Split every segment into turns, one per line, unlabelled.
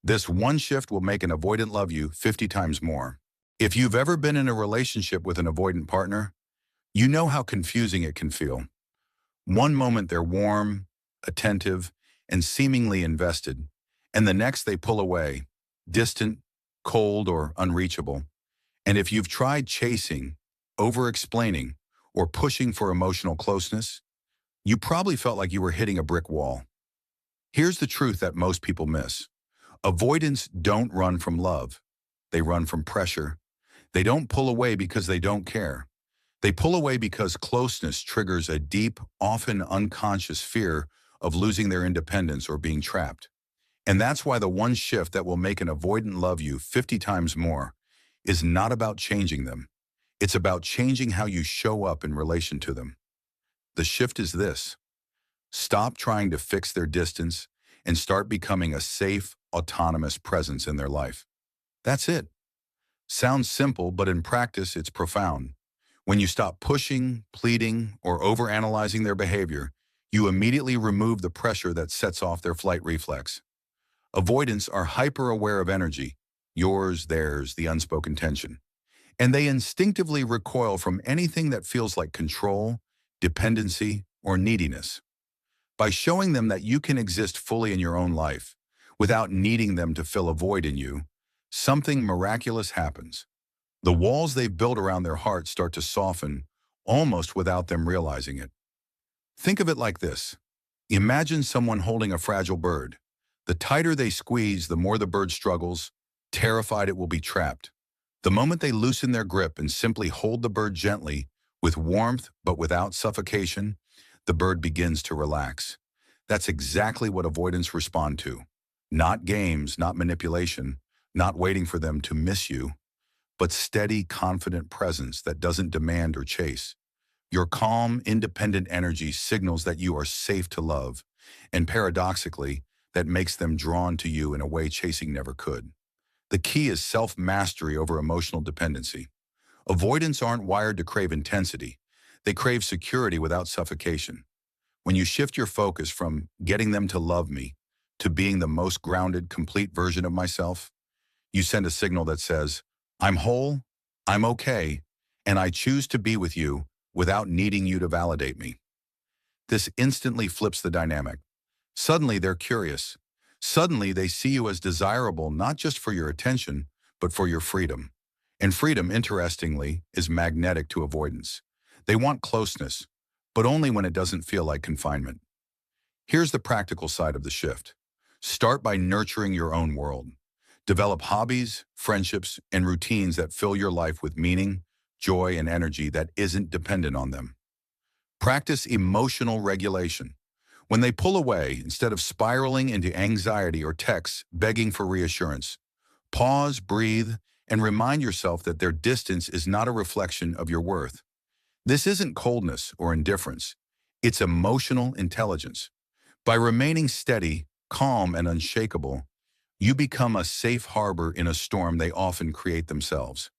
This one shift will make an avoidant love you 50 times more. If you've ever been in a relationship with an avoidant partner, you know how confusing it can feel. One moment they're warm, attentive, and seemingly invested, and the next they pull away, distant, cold, or unreachable. And if you've tried chasing, over-explaining, or pushing for emotional closeness, you probably felt like you were hitting a brick wall. Here's the truth that most people miss. Avoidants don't run from love. They run from pressure. They don't pull away because they don't care. They pull away because closeness triggers a deep, often unconscious fear of losing their independence or being trapped. And that's why the one shift that will make an avoidant love you 50 times more is not about changing them. It's about changing how you show up in relation to them. The shift is this. Stop trying to fix their distance and start becoming a safe, autonomous presence in their life. That's it. Sounds simple, but in practice, it's profound. When you stop pushing, pleading, or overanalyzing their behavior, you immediately remove the pressure that sets off their flight reflex. Avoidants are hyper-aware of energy, yours, theirs, the unspoken tension, and they instinctively recoil from anything that feels like control, dependency, or neediness. By showing them that you can exist fully in your own life, without needing them to fill a void in you, something miraculous happens. The walls they've built around their hearts start to soften, almost without them realizing it. Think of it like this. Imagine someone holding a fragile bird. The tighter they squeeze, the more the bird struggles, terrified it will be trapped. The moment they loosen their grip and simply hold the bird gently, with warmth but without suffocation, the bird begins to relax. That's exactly what avoidants respond to. Not games, not manipulation, not waiting for them to miss you, but steady, confident presence that doesn't demand or chase. Your calm, independent energy signals that you are safe to love, and paradoxically, that makes them drawn to you in a way chasing never could. The key is self-mastery over emotional dependency. Avoidants aren't wired to crave intensity. They crave security without suffocation. When you shift your focus from getting them to love me to being the most grounded, complete version of myself, you send a signal that says, I'm whole, I'm okay, and I choose to be with you without needing you to validate me. This instantly flips the dynamic. Suddenly they're curious. Suddenly they see you as desirable not just for your attention, but for your freedom. And freedom, interestingly, is magnetic to avoidance. They want closeness, but only when it doesn't feel like confinement. Here's the practical side of the shift. Start by nurturing your own world. Develop hobbies, friendships, and routines that fill your life with meaning, joy, and energy that isn't dependent on them. Practice emotional regulation. When they pull away, instead of spiraling into anxiety or texts begging for reassurance, pause, breathe, and remind yourself that their distance is not a reflection of your worth. This isn't coldness or indifference. It's emotional intelligence. By remaining steady, calm, and unshakable, you become a safe harbor in a storm they often create themselves.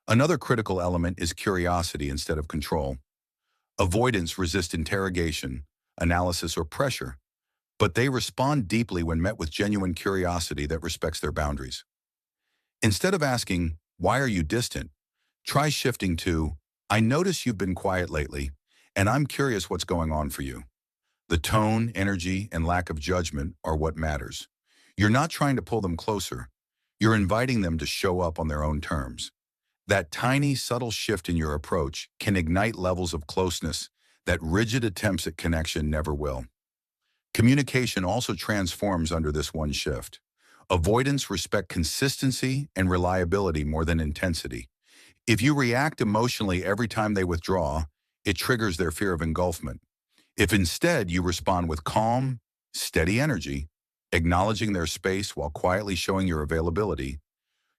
Another critical element is curiosity instead of control. Avoidants resist interrogation, analysis, or pressure, but they respond deeply when met with genuine curiosity that respects their boundaries. Instead of asking, why are you distant? Try shifting to, I notice you've been quiet lately, and I'm curious what's going on for you. The tone, energy, and lack of judgment are what matters. You're not trying to pull them closer. You're inviting them to show up on their own terms. That tiny, subtle shift in your approach can ignite levels of closeness that rigid attempts at connection never will. Communication also transforms under this one shift. Avoidants respect consistency and reliability more than intensity. If you react emotionally every time they withdraw, it triggers their fear of engulfment. If instead you respond with calm, steady energy, acknowledging their space while quietly showing your availability,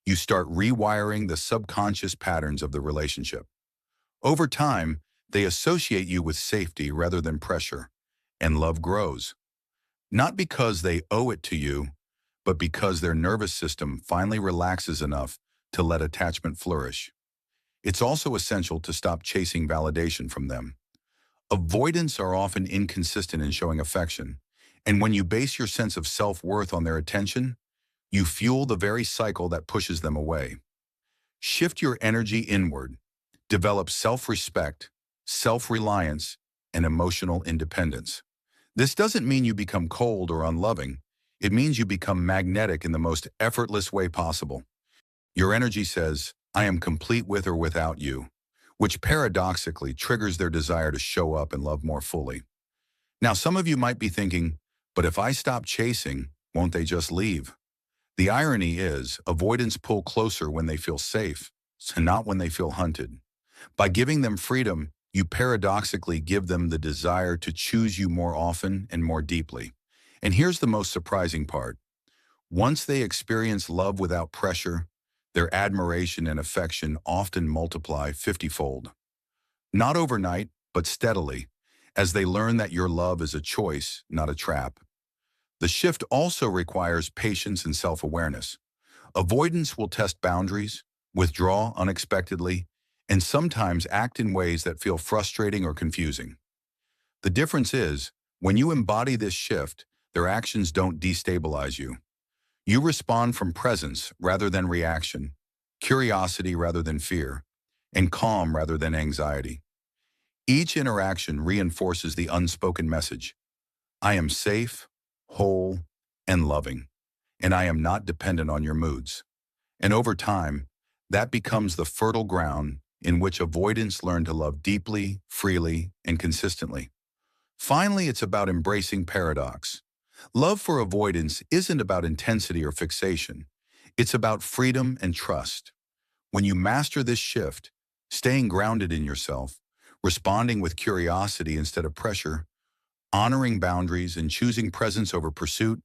you start rewiring the subconscious patterns of the relationship. Over time, they associate you with safety rather than pressure, and love grows. Not because they owe it to you, but because their nervous system finally relaxes enough to let attachment flourish. It's also essential to stop chasing validation from them. Avoidants are often inconsistent in showing affection, and when you base your sense of self-worth on their attention, You fuel the very cycle that pushes them away. Shift your energy inward. Develop self-respect, self-reliance, and emotional independence. This doesn't mean you become cold or unloving. It means you become magnetic in the most effortless way possible. Your energy says, I am complete with or without you, which paradoxically triggers their desire to show up and love more fully. Now, some of you might be thinking, but if I stop chasing, won't they just leave? The irony is, avoidants pull closer when they feel safe, and not when they feel hunted. By giving them freedom, you paradoxically give them the desire to choose you more often and more deeply. And here's the most surprising part. Once they experience love without pressure, their admiration and affection often multiply 50-fold. Not overnight, but steadily, as they learn that your love is a choice, not a trap. The shift also requires patience and self-awareness. Avoidance will test boundaries, withdraw unexpectedly, and sometimes act in ways that feel frustrating or confusing. The difference is, when you embody this shift, their actions don't destabilize you. You respond from presence rather than reaction, curiosity rather than fear, and calm rather than anxiety. Each interaction reinforces the unspoken message: I am safe, whole, and loving, and I am not dependent on your moods. And over time, that becomes the fertile ground in which avoidants learn to love deeply, freely, and consistently. Finally, it's about embracing paradox. Love for avoidance isn't about intensity or fixation. It's about freedom and trust. When you master this shift, staying grounded in yourself, responding with curiosity instead of pressure, honoring boundaries, and choosing presence over pursuit,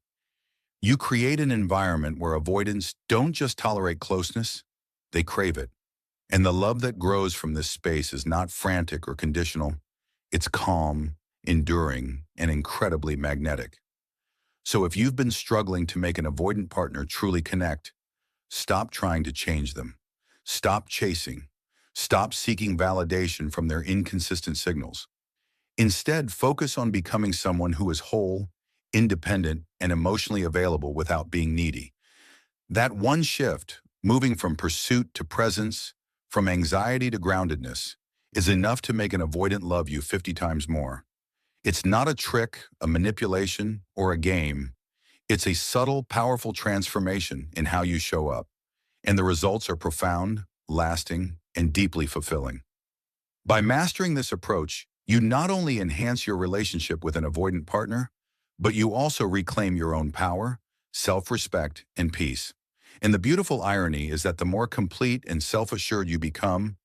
you create an environment where avoidants don't just tolerate closeness, they crave it. And the love that grows from this space is not frantic or conditional. It's calm, enduring, and incredibly magnetic. So if you've been struggling to make an avoidant partner truly connect, stop trying to change them. Stop chasing. Stop seeking validation from their inconsistent signals. Instead, focus on becoming someone who is whole, independent, and emotionally available without being needy. That one shift, moving from pursuit to presence, from anxiety to groundedness, is enough to make an avoidant love you 50 times more. It's not a trick, a manipulation, or a game. It's a subtle, powerful transformation in how you show up. And the results are profound, lasting, and deeply fulfilling. By mastering this approach, you not only enhance your relationship with an avoidant partner, but you also reclaim your own power, self-respect, and peace. And the beautiful irony is that the more complete and self-assured you become,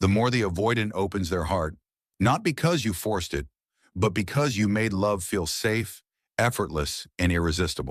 the more the avoidant opens their heart, not because you forced it, but because you made love feel safe, effortless, and irresistible.